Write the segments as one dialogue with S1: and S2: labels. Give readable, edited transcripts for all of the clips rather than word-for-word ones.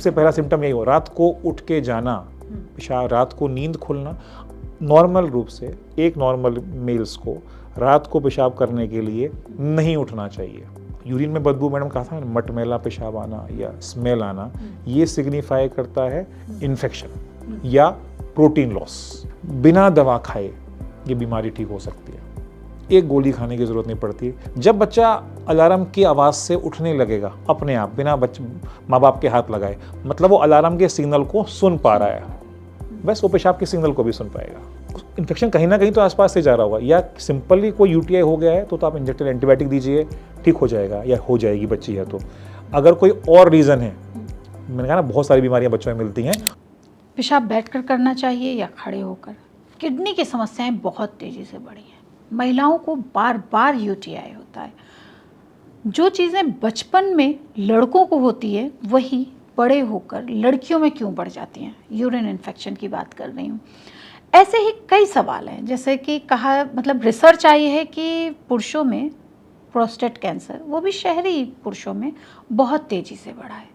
S1: सबसे पहला सिम्टम यही हो, रात को उठ के जाना, पेशाब, रात को नींद खुलना। नॉर्मल रूप से एक नॉर्मल मेल्स को रात को पेशाब करने के लिए नहीं उठना चाहिए। यूरिन में बदबू, मैडम कहा था, मटमैला पेशाब आना या स्मेल आना, ये सिग्निफाई करता है इन्फेक्शन या प्रोटीन लॉस। बिना दवा खाए ये बीमारी ठीक हो सकती है, एक गोली खाने की ज़रूरत नहीं पड़ती। जब बच्चा अलार्म की आवाज़ से उठने लगेगा अपने आप, बिना माँ बाप के हाथ लगाए, मतलब वो अलार्म के सिग्नल को सुन पा रहा है, बस वो पेशाब के सिग्नल को भी सुन पाएगा। इन्फेक्शन कहीं ना कहीं तो आसपास से जा रहा होगा, या सिंपली कोई यूटीआई हो गया है तो आप इंजेक्टेड एंटीबायोटिक दीजिए, ठीक हो जाएगा या हो जाएगी बच्ची है तो। अगर कोई और रीज़न है, मैंने कहा ना बहुत सारी बीमारियां बच्चों में मिलती हैं।
S2: पेशाब बैठकर करना चाहिए या खड़े होकर? किडनी की समस्याएं बहुत तेज़ी से बढ़ी हैं, महिलाओं को बार बार यूटीआई होता है। जो चीज़ें बचपन में लड़कों को होती है वही बड़े होकर लड़कियों में क्यों बढ़ जाती हैं? यूरिन इन्फेक्शन की बात कर रही हूँ। ऐसे ही कई सवाल हैं, जैसे कि कहा, मतलब रिसर्च आई है कि पुरुषों में प्रोस्टेट कैंसर, वो भी शहरी पुरुषों में, बहुत तेज़ी से बढ़ा है।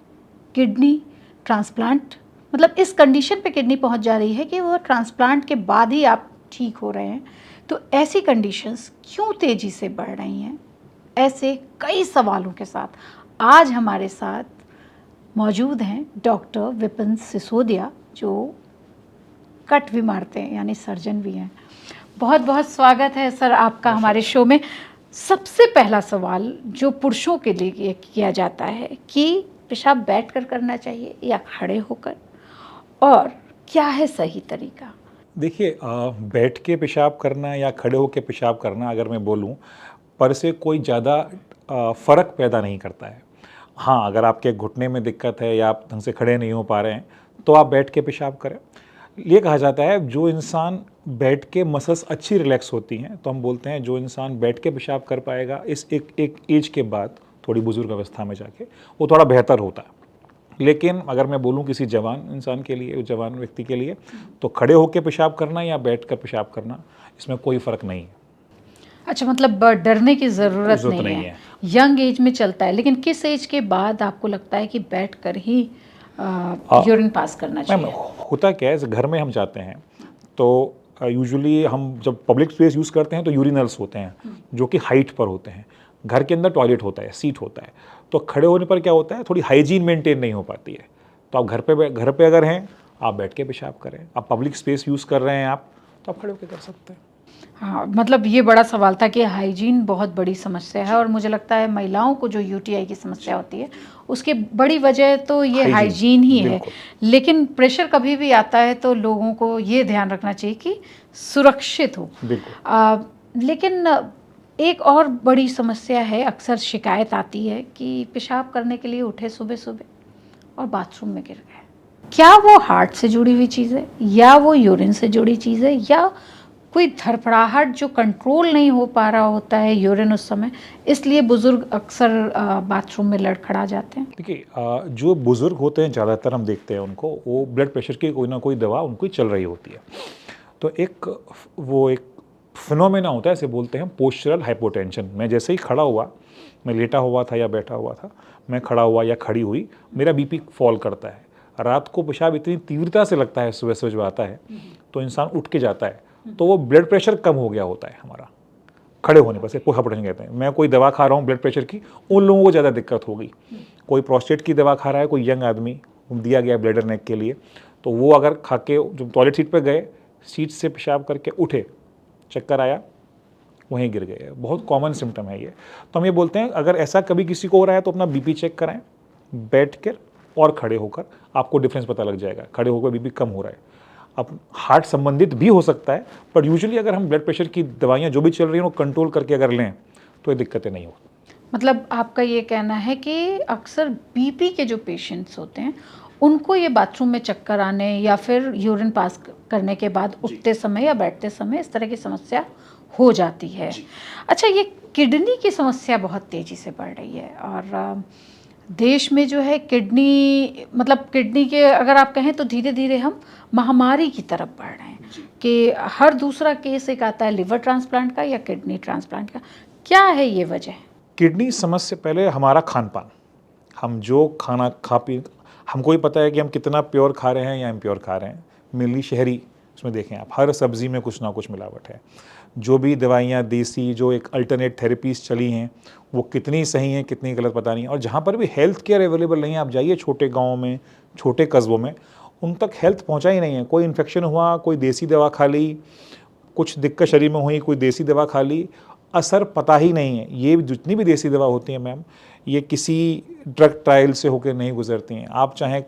S2: किडनी ट्रांसप्लांट, मतलब इस कंडीशन पे किडनी पहुंच जा रही है कि वो ट्रांसप्लांट के बाद ही आप ठीक हो रहे हैं। तो ऐसी कंडीशंस क्यों तेज़ी से बढ़ रही हैं? ऐसे कई सवालों के साथ आज हमारे साथ मौजूद हैं डॉक्टर विपिन सिसोदिया, जो कट भी मारते हैं, यानी सर्जन भी हैं। बहुत बहुत स्वागत है सर आपका हमारे शो में। सबसे पहला सवाल जो पुरुषों के लिए किया जाता है कि पेशाब बैठकर करना चाहिए या खड़े होकर, और क्या है सही तरीका?
S1: देखिए, बैठ के पेशाब करना या खड़े होकर पेशाब करना, अगर मैं बोलूं, पर से कोई ज़्यादा फ़र्क पैदा नहीं करता है। हाँ, अगर आपके घुटने में दिक्कत है या आप ढंग से खड़े नहीं हो पा रहे हैं तो आप बैठ के पेशाब करें। ये कहा जाता है जो इंसान बैठ के मसल्स अच्छी रिलैक्स होती हैं, तो हम बोलते हैं जो इंसान बैठ के पेशाब कर पाएगा इस एक एज के बाद, थोड़ी बुजुर्ग अवस्था में जाके, वो थोड़ा बेहतर होता है। लेकिन अगर मैं बोलूं किसी जवान इंसान के लिए, जवान व्यक्ति के लिए, तो खड़े होकर पेशाब करना या बैठ कर पेशाब करना, इसमें कोई फ़र्क नहीं है।
S2: अच्छा, मतलब डरने की ज़रूरत नहीं है। यंग एज में चलता है, लेकिन किस एज के बाद आपको लगता है कि बैठकर ही यूरिन पास करना चाहिए?
S1: होता क्या है, घर में हम जाते हैं तो यूजुअली हम जब पब्लिक स्पेस यूज़ करते हैं तो यूरिनल्स होते हैं जो कि हाइट पर होते हैं। घर के अंदर टॉयलेट होता है, सीट होता है, तो खड़े होने पर क्या होता है, थोड़ी हाइजीन मेंटेन नहीं हो पाती है। तो आप घर पे अगर हैं, आप बैठ के पेशाब करें। आप पब्लिक स्पेस यूज़ कर रहे हैं आप, तो आप खड़े होकर कर सकते हैं।
S2: हाँ, मतलब ये बड़ा सवाल था कि हाइजीन बहुत बड़ी समस्या है, और मुझे लगता है महिलाओं को जो यूटीआई की समस्या होती है उसकी बड़ी वजह तो ये हाइजीन ही है। लेकिन प्रेशर कभी भी आता है तो लोगों को ये ध्यान रखना चाहिए कि सुरक्षित हो। लेकिन एक और बड़ी समस्या है, अक्सर शिकायत आती है कि पेशाब करने के लिए उठे सुबह सुबह और बाथरूम में गिर गए। क्या वो हार्ट से जुड़ी हुई चीज़ है, या वो यूरिन से जुड़ी चीज़ है, या कोई धड़फड़ाहट जो कंट्रोल नहीं हो पा रहा होता है यूरिन उस समय, इसलिए बुजुर्ग अक्सर बाथरूम में लड़खड़ा जाते हैं?
S1: देखिए, जो बुजुर्ग होते हैं ज़्यादातर हम देखते हैं उनको, वो ब्लड प्रेशर की कोई ना कोई दवा उनको चल रही होती है। तो एक फिनोमेना होता है, ऐसे बोलते हैं पोस्चरल हाइपोटेंशन। मैं जैसे ही खड़ा हुआ, मैं लेटा हुआ था या बैठा हुआ था, मैं खड़ा हुआ या खड़ी हुई, मेरा बीपी फॉल करता है। रात को पेशाब इतनी तीव्रता से लगता है, सुबह सुबह जो आता है तो इंसान उठ के जाता है, तो वो ब्लड प्रेशर कम हो गया होता है हमारा खड़े होने पर से। कोई हाइपोटेंशन कहते हैं। मैं कोई दवा खा रहा हूँ ब्लड प्रेशर की, उन लोगों को ज़्यादा दिक्कत होगी। कोई प्रोस्टेट की दवा खा रहा है, कोई यंग आदमी, दिया गया ब्लैडर नेक के लिए, तो वो अगर खा के जो टॉयलेट सीट पर गए, सीट से पेशाब करके उठे, चक्कर आया, वहीं गिर गए। बहुत कॉमन सिम्टम है ये। तो हम ये बोलते हैं अगर ऐसा कभी किसी को हो रहा है तो अपना बीपी चेक कराएं, बैठ कर और खड़े होकर, आपको डिफरेंस पता लग जाएगा। खड़े होकर बीपी कम हो रहा है। अब हार्ट संबंधित भी हो सकता है, पर यूजुअली अगर हम ब्लड प्रेशर की दवाइयाँ जो भी चल रही हैं वो कंट्रोल करके अगर लें तो ये दिक्कतें नहीं होती।
S2: मतलब आपका ये कहना है कि अक्सर बीपी के जो पेशेंट्स होते हैं उनको ये बाथरूम में चक्कर आने या फिर यूरिन पास करने के बाद उठते समय या बैठते समय इस तरह की समस्या हो जाती है। अच्छा, ये किडनी की समस्या बहुत तेज़ी से बढ़ रही है, और देश में जो है किडनी, मतलब किडनी के अगर आप कहें तो धीरे धीरे हम महामारी की तरफ बढ़ रहे हैं कि हर दूसरा केस एक आता है लिवर ट्रांसप्लांट का या किडनी ट्रांसप्लांट का। क्या है ये वजह?
S1: किडनी समस्या पहले हमारा खान पान, हम जो खाना खा पी, हमको ही पता है कि हम कितना प्योर खा रहे हैं या इम्प्योर खा रहे हैं। मेनली शहरी, उसमें देखें आप, हर सब्ज़ी में कुछ ना कुछ मिलावट है। जो भी दवाइयाँ देसी, जो एक अल्टरनेट थेरेपीज़ चली हैं, वो कितनी सही हैं कितनी गलत पता नहीं। और जहाँ पर भी हेल्थ केयर अवेलेबल नहीं है, आप जाइए छोटे गाँव में, छोटे कस्बों में, उन तक हेल्थ पहुँचा ही नहीं है। कोई इन्फेक्शन हुआ, कोई देसी दवा खा ली, कुछ दिक्कत शरीर में हुई, कोई देसी दवा खा ली, असर पता ही नहीं है। ये जितनी भी देसी दवा होती हैं मैम, ये किसी ड्रग ट्रायल से होकर नहीं गुजरती हैं। आप चाहे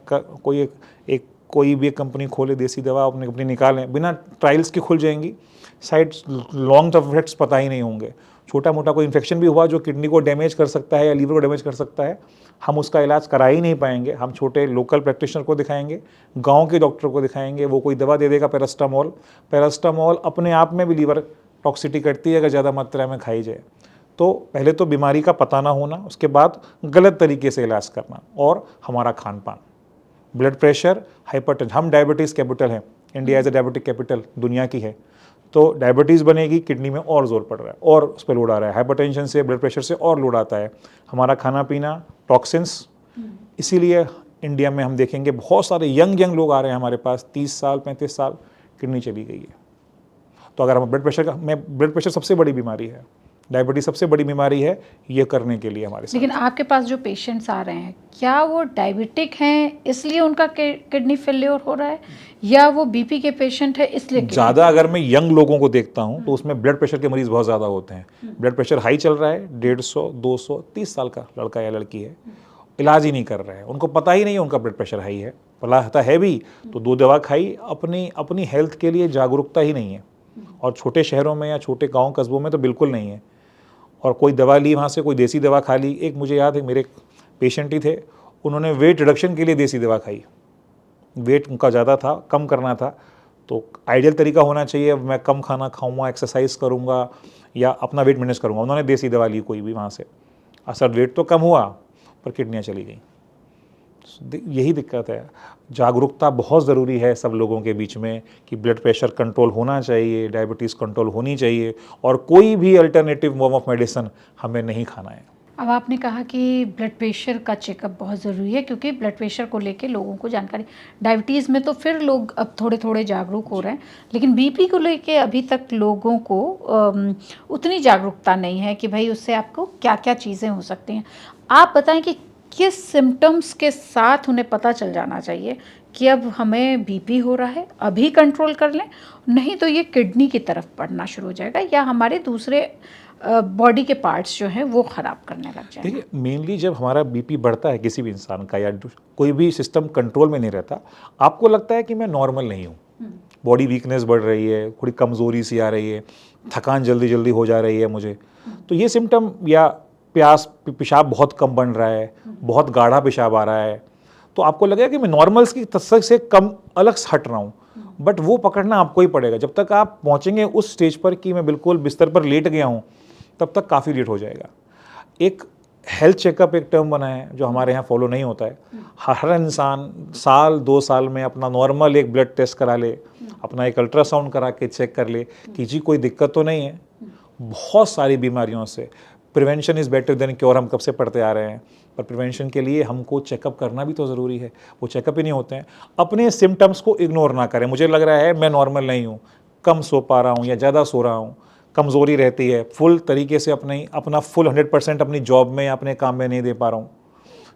S1: कोई भी एक कंपनी खोले देसी दवा, अपनी कंपनी निकालें, बिना ट्रायल्स के खुल जाएंगी, साइड लॉन्ग टर्म इफेक्ट्स पता ही नहीं होंगे। छोटा मोटा कोई इन्फेक्शन भी हुआ जो किडनी को डैमेज कर सकता है या लीवर को डैमेज कर सकता है, हम उसका इलाज करा ही नहीं पाएंगे। हम छोटे लोकल प्रैक्टिशनर को दिखाएंगे, गांव के डॉक्टर को दिखाएंगे, वो कोई दवा दे देगा पैरास्टामोल। पैरास्टामोल अपने आप में भी लीवर टॉक्सिटी करती है अगर ज़्यादा मात्रा में खाई जाए। तो पहले तो बीमारी का पता ना होना, उसके बाद गलत तरीके से इलाज करना, और हमारा खान पान, ब्लड प्रेशर, हाइपरटेंशन। हम डायबिटीज़ कैपिटल हैं, India as a diabetic capital दुनिया की है। तो डायबिटीज़ बनेगी, किडनी में और जोर पड़ रहा है और उस पर लोड आ रहा है, हाइपरटेंशन से, ब्लड प्रेशर से और लोड आता है। हमारा खाना पीना, टॉक्सिन्स, इसीलिए इंडिया में हम देखेंगे बहुत सारे यंग लोग आ रहे हैं हमारे पास, 30 साल 35 साल, किडनी चली गई है। तो अगर हम ब्लड प्रेशर सबसे बड़ी बीमारी है, डायबिटीज़ सबसे बड़ी बीमारी है, ये करने के लिए हमारे साथ।
S2: लेकिन आपके पास जो पेशेंट्स आ रहे हैं, क्या वो डायबिटिक हैं इसलिए उनका किडनी फेल्योर हो रहा है, या वो बीपी के पेशेंट है इसलिए?
S1: ज़्यादा अगर मैं यंग लोगों को देखता हूँ तो उसमें ब्लड प्रेशर के मरीज़ बहुत ज़्यादा होते हैं। ब्लड प्रेशर हाई चल रहा है, 150, 200, 30 साल का लड़का या लड़की है, इलाज ही नहीं कर रहे हैं, उनको पता ही नहीं है उनका ब्लड प्रेशर हाई है, पता है भी तो 2 दवा खाई, अपनी हेल्थ के लिए जागरूकता ही नहीं है। और छोटे शहरों में या छोटे गाँव कस्बों में तो बिल्कुल नहीं है। और कोई दवा ली वहाँ से, कोई देसी दवा खा ली। एक मुझे याद है, मेरे पेशेंट ही थे, उन्होंने वेट रिडक्शन के लिए देसी दवा खाई। वेट उनका ज़्यादा था, कम करना था, तो आइडियल तरीका होना चाहिए मैं कम खाना खाऊंगा, एक्सरसाइज करूंगा या अपना वेट मैनेज करूंगा। उन्होंने देसी दवा ली कोई भी वहाँ से, असर वेट तो कम हुआ पर किडनियाँ चली गई। यही दिक्कत है। जागरूकता बहुत ज़रूरी है सब लोगों के बीच में कि ब्लड प्रेशर कंट्रोल होना चाहिए, डायबिटीज़ कंट्रोल होनी चाहिए, और कोई भी अल्टरनेटिव फॉर्म ऑफ मेडिसिन हमें नहीं खाना है।
S2: अब आपने कहा कि ब्लड प्रेशर का चेकअप बहुत ज़रूरी है, क्योंकि ब्लड प्रेशर को लेके लोगों को जानकारी, डायबिटीज़ में तो फिर लोग अब थोड़े थोड़े जागरूक हो रहे हैं, लेकिन बीपी को लेके अभी तक लोगों को उतनी जागरूकता नहीं है कि भाई उससे आपको क्या क्या चीज़ें हो सकती हैं। आप बताएं कि किस सिम्टम्स के साथ उन्हें पता चल जाना चाहिए कि अब हमें बीपी हो रहा है, अभी कंट्रोल कर लें, नहीं तो ये किडनी की तरफ बढ़ना शुरू हो जाएगा या हमारे दूसरे बॉडी के पार्ट्स जो हैं वो ख़राब करने लग जाएंगे।
S1: देखिए, मेनली जब हमारा बीपी बढ़ता है किसी भी इंसान का, या कोई भी सिस्टम कंट्रोल में नहीं रहता, आपको लगता है कि मैं नॉर्मल नहीं हूँ, बॉडी वीकनेस बढ़ रही है, थोड़ी कमज़ोरी सी आ रही है, थकान जल्दी हो जा रही है मुझे, तो ये सिम्टम, या पेशाब बहुत कम बन रहा है, बहुत गाढ़ा पेशाब आ रहा है, तो आपको लगेगा कि मैं नॉर्मल्स की तस्वीर से कम अलग हट रहा हूँ। बट वो पकड़ना आपको ही पड़ेगा। जब तक आप पहुँचेंगे उस स्टेज पर कि मैं बिल्कुल बिस्तर पर लेट गया हूँ, तब तक काफ़ी लेट हो जाएगा। एक हेल्थ चेकअप एक टर्म बना है जो हमारे यहाँ फॉलो नहीं होता है। हर इंसान साल 2 साल में अपना नॉर्मल एक ब्लड टेस्ट करा ले, अपना एक अल्ट्रासाउंड करा के चेक कर ले कि जी कोई दिक्कत तो नहीं है। बहुत सारी बीमारियों से prevention is better than cure, हम कब से पढ़ते आ रहे हैं, पर प्रिवेंशन के लिए हमको चेकअप करना भी तो ज़रूरी है। वो चेकअप ही नहीं होते हैं। अपने सिम्टम्स को इग्नोर ना करें। मुझे लग रहा है मैं नॉर्मल नहीं हूँ, कम सो पा रहा हूँ या ज़्यादा सो रहा हूँ, कमज़ोरी रहती है, फुल तरीके से अपना फुल 100% अपनी जॉब में या अपने काम में नहीं दे पा रहा हूँ।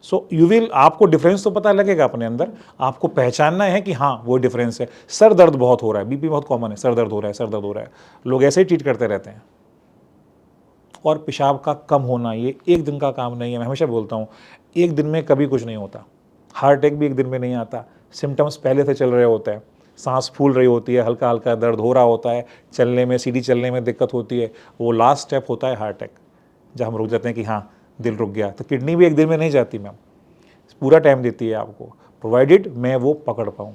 S1: सो आपको डिफरेंस तो पता लगेगा अपने अंदर, आपको पहचानना है कि हाँ वो डिफरेंस है। सर दर्द बहुत हो रहा है, बीपी बहुत कॉमन है, सर दर्द हो रहा है, लोग ऐसे ही ट्रीट करते रहते हैं। और पेशाब का कम होना ये एक दिन का काम नहीं है। मैं हमेशा बोलता हूँ, एक दिन में कभी कुछ नहीं होता। हार्ट अटैक भी एक दिन में नहीं आता। सिम्टम्स पहले से चल रहे होते हैं, सांस फूल रही होती है, हल्का हल्का दर्द हो रहा होता है, चलने में, सीढ़ी चलने में दिक्कत होती है, वो लास्ट स्टेप होता है हार्ट अटैक, जब हम रुक जाते हैं कि हाँ दिल रुक गया। तो किडनी भी एक दिन में नहीं जाती मैम, पूरा टाइम देती है आपको, प्रोवाइडेड मैं वो पकड़ पाऊँ,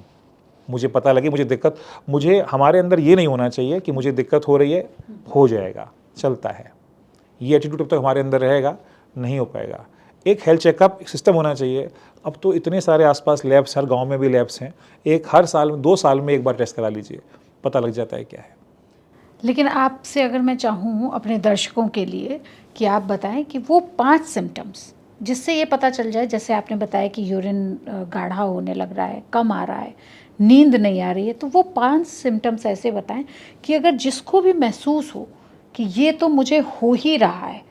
S1: मुझे पता लगे मुझे दिक्कत, मुझे हमारे अंदर ये नहीं होना चाहिए कि मुझे दिक्कत हो रही है, हो जाएगा, चलता है, ये एटीट्यूड जब तक हमारे अंदर रहेगा नहीं हो पाएगा। एक हेल्थ चेकअप सिस्टम होना चाहिए। अब तो इतने सारे आसपास लैब्स, हर गांव में भी लैब्स हैं, एक हर साल में 2 साल में एक बार टेस्ट करा लीजिए, पता लग जाता है क्या है।
S2: लेकिन आपसे अगर मैं चाहूँ अपने दर्शकों के लिए कि आप बताएं कि वो 5 सिम्टम्स जिससे ये पता चल जाए, जैसे आपने बताया कि यूरिन गाढ़ा होने लग रहा है, कम आ रहा है, नींद नहीं आ रही है, तो वो 5 सिम्टम्स ऐसे बताएं कि अगर जिसको भी महसूस हो कि ये तो मुझे हो ही रहा है,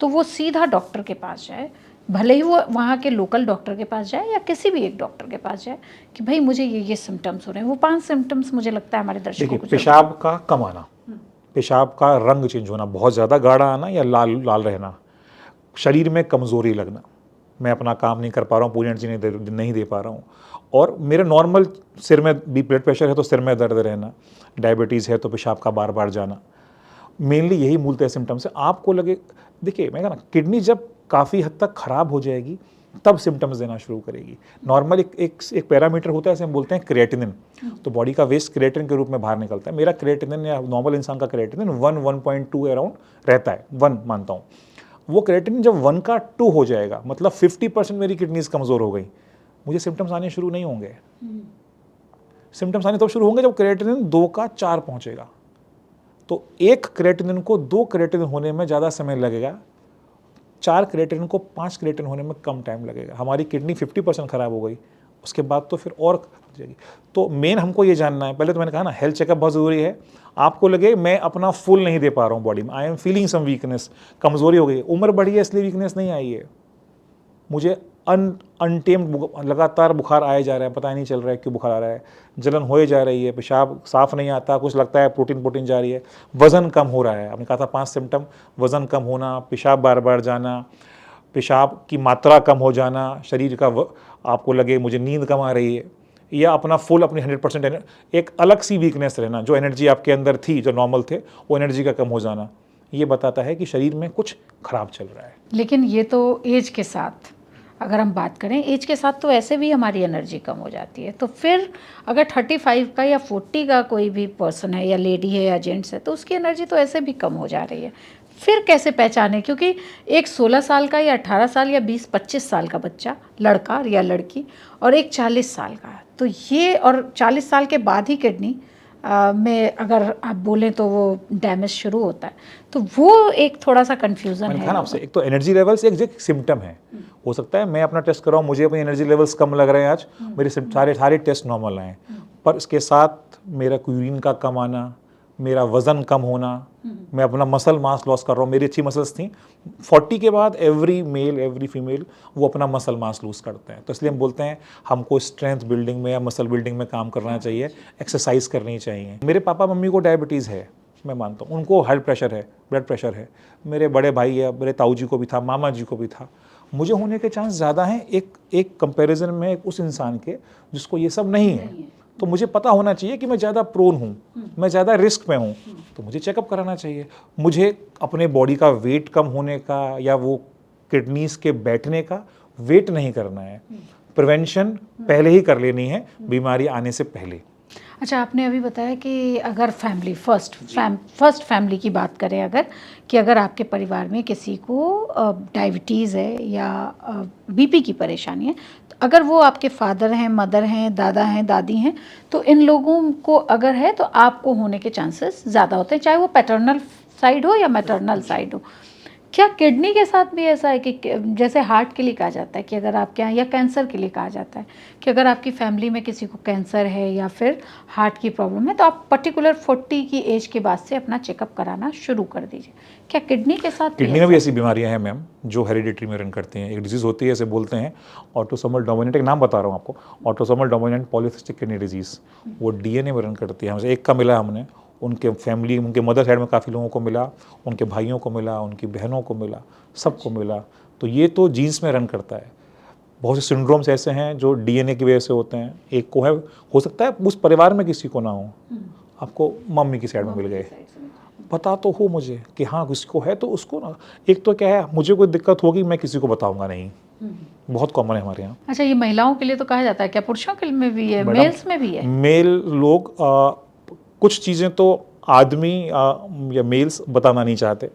S2: तो वो सीधा डॉक्टर के पास जाए, भले ही वो वहाँ के लोकल डॉक्टर के पास जाए या किसी भी एक डॉक्टर के पास जाए कि भाई मुझे ये सिम्टम्स हो रहे हैं। वो 5 सिम्टम्स मुझे लगता है हमारे दर्शकों
S1: देखिए,
S2: को
S1: पेशाब का कम आना, पेशाब का रंग चेंज होना, बहुत ज़्यादा गाढ़ा आना या लाल लाल रहना, शरीर में कमज़ोरी लगना, मैं अपना काम नहीं कर पा रहा हूँ, पूरी एनर्जी नहीं दे पा रहा हूँ, और मेरे नॉर्मल सिर में भी ब्लड प्रेशर है तो सिर में दर्द रहना, डायबिटीज़ है तो पेशाब का बार बार जाना, मेनली यही मूलतः सिम्टम्स है। आपको लगे, देखिए मैं कहा ना, किडनी जब काफ़ी हद तक ख़राब हो जाएगी तब सिम्टम्स देना शुरू करेगी। नॉर्मल एक पैरामीटर होता है, ऐसे हम बोलते हैं क्रिएटिनिन, तो बॉडी का वेस्ट क्रिएटिनिन के रूप में बाहर निकलता है। मेरा क्रिएटिनिन या नॉर्मल इंसान का क्रिएटिनिन 1.2 अराउंड रहता है, 1 मानता हूँ। वो क्रिएटिनिन जब 1 का 2 हो जाएगा, मतलब 50% मेरी किडनीज कमज़ोर हो गई, मुझे सिम्टम्स आने शुरू नहीं होंगे। सिम्टम्स आने तब शुरू होंगे जब क्रिएटिनिन 2 का 4 पहुँचेगा। तो एक क्रिएटिनिन को 2 क्रिएटिनिन होने में ज़्यादा समय लगेगा, 4 क्रिएटिनिन को 5 क्रिएटिनिन होने में कम टाइम लगेगा। हमारी किडनी 50% ख़राब हो गई, उसके बाद तो फिर और हो जाएगी। तो मेन हमको ये जानना है, पहले तो मैंने कहा ना, हेल्थ चेकअप बहुत ज़रूरी है। आपको लगे मैं अपना फुल नहीं दे पा रहा हूँ बॉडी में, I am feeling some weakness, कमज़ोरी हो गई, उम्र बढ़ी है इसलिए वीकनेस नहीं आई है, मुझे अनटेम्ड लगातार बुखार आए जा रहा है, पता ही नहीं चल रहा है क्यों बुखार आ रहा है, जलन होए जा रही है, पेशाब साफ नहीं आता, कुछ लगता है प्रोटीन जा रही है, वज़न कम हो रहा है। आपने कहा था 5 सिम्टम, वज़न कम होना, पेशाब बार बार जाना, पेशाब की मात्रा कम हो जाना, शरीर का आपको लगे मुझे नींद कम आ रही है, या अपना फुल अपनी 100% एक अलग सी वीकनेस रहना, जो एनर्जी आपके अंदर थी, जो नॉर्मल थे, वो एनर्जी का कम हो जाना, ये बताता है कि शरीर में कुछ खराब चल रहा है।
S2: लेकिन ये तो एज के साथ, अगर हम बात करें एज के साथ, तो ऐसे भी हमारी एनर्जी कम हो जाती है। तो फिर अगर 35 का या 40 का कोई भी पर्सन है, या लेडी है या जेंट्स है, तो उसकी एनर्जी तो ऐसे भी कम हो जा रही है। फिर कैसे पहचाने? क्योंकि एक 16 साल का या 18 साल या 20-25 साल का बच्चा, लड़का या लड़की, और एक 40 साल का, तो ये, और 40 साल के बाद ही किडनी में अगर आप बोलें तो वो डैमेज शुरू होता है, तो वो एक थोड़ा सा कन्फ्यूज़न
S1: मैंने
S2: है।
S1: कहा ना आपसे, एक तो एनर्जी लेवल्स एक सिम्टम है। हो सकता है मैं अपना टेस्ट कराऊँ, मुझे अपनी एनर्जी लेवल्स कम लग रहे हैं आज, मेरे सारे टेस्ट नॉर्मल आए, पर इसके साथ मेरा यूरिन का कम आना, मेरा वज़न कम होना, मैं अपना मसल मास लॉस कर रहा हूँ, मेरी अच्छी मसल्स थी। 40 के बाद एवरी मेल एवरी फीमेल वो अपना मसल मास लूज़ करते हैं, तो इसलिए हम बोलते हैं हमको स्ट्रेंथ बिल्डिंग में या मसल बिल्डिंग में काम करना चाहिए, एक्सरसाइज करनी चाहिए। मेरे पापा मम्मी को डायबिटीज़ है, मैं मानता हूँ, उनको हाई प्रेशर है, ब्लड प्रेशर है, मेरे बड़े भाई है, मेरे ताऊ जी को भी था, मामा जी को भी था, मुझे होने के चांस ज़्यादा हैं एक कंपैरिजन में उस इंसान के जिसको ये सब नहीं है। तो मुझे पता होना चाहिए कि मैं ज़्यादा प्रोन हूँ, मैं ज़्यादा रिस्क में हूँ, तो मुझे चेकअप कराना चाहिए। मुझे अपने बॉडी का वेट कम होने का या वो किडनीज के बैठने का वेट नहीं करना है, प्रिवेंशन पहले ही कर लेनी है, बीमारी आने से पहले।
S2: अच्छा, आपने अभी बताया कि अगर फैमिली फर्स्ट फैमिली की बात करें, अगर कि अगर आपके परिवार में किसी को डायबिटीज़ है या बीपी की परेशानी है, तो अगर वो आपके फादर हैं, मदर हैं, दादा हैं, दादी हैं, तो इन लोगों को अगर है तो आपको होने के चांसेस ज़्यादा होते हैं, चाहे वो पैटर्नल साइड हो या मैटरनल साइड हो। क्या किडनी के साथ भी ऐसा है कि जैसे हार्ट के लिए कहा जाता है कि अगर आपके यहाँ, या कैंसर के लिए कहा जाता है कि अगर आपकी फैमिली में किसी को कैंसर है या फिर हार्ट की प्रॉब्लम है, तो आप पर्टिकुलर 40 की एज के बाद से अपना चेकअप कराना शुरू कर दीजिए। क्या किडनी के साथ
S1: किडनी में भी ऐसी बीमारियां हैं मैम जो हेरिडिटरी में रन करती हैं। एक डिजीज़ होती है, इसे बोलते हैं ऑटोसोमल डोमिनेंट, एक नाम बता रहा हूँ आपको, autosomal dominant polycystic kidney disease, वो डीएनए में रन करती है। हमसे एक का मिला, हमने उनके फैमिली, उनके मदर साइड में काफ़ी लोगों को मिला, उनके भाइयों को मिला, उनकी बहनों को मिला, सबको मिला, तो ये तो जीन्स में रन करता है। बहुत से सिंड्रोम्स ऐसे हैं जो डीएनए की वजह से होते हैं, एक को है, हो सकता है उस परिवार में किसी को ना हो, आपको मम्मी की साइड में मिल गए, पता तो हो मुझे कि हाँ किसको है, तो उसको ना, एक तो क्या है, मुझे कोई दिक्कत होगी मैं किसी को बताऊंगा नहीं, बहुत कॉमन है हमारे यहाँ।
S2: अच्छा, ये महिलाओं के लिए तो कहा जाता है, क्या पुरुषों के में भी है, मेल्स में भी है?
S1: मेल लोग कुछ चीज़ें तो आदमी या मेल्स बताना नहीं चाहते,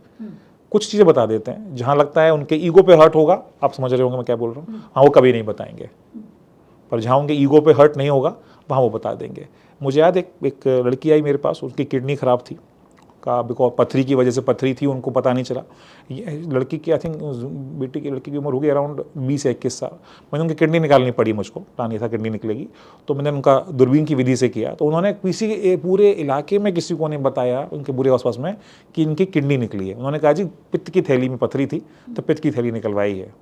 S1: कुछ चीज़ें बता देते हैं जहाँ लगता है उनके ईगो पे हर्ट होगा, आप समझ रहे होंगे मैं क्या बोल रहा हूँ, हाँ वो कभी नहीं बताएंगे, पर जहाँ उनके ईगो पे हर्ट नहीं होगा वहाँ वो बता देंगे। मुझे याद एक लड़की आई मेरे पास, उसकी किडनी ख़राब थी, का बिकॉज पथरी की वजह से, पथरी थी उनको पता नहीं चला। ये लड़की की आई थिंक बेटी की लड़की की उम्र होगी अराउंड 20 या 21 साल। मैंने उनकी किडनी निकालनी पड़ी मुझको, प्लान ये था किडनी निकलेगी, तो मैंने उनका दूरबीन की विधि से किया। तो उन्होंने किसी पूरे इलाके में किसी को नहीं बताया उनके पूरे आसपास में कि इनकी किडनी निकली है। उन्होंने कहा जी पित्त की थैली में पथरी थी तो पित्त की थैली निकलवाई है।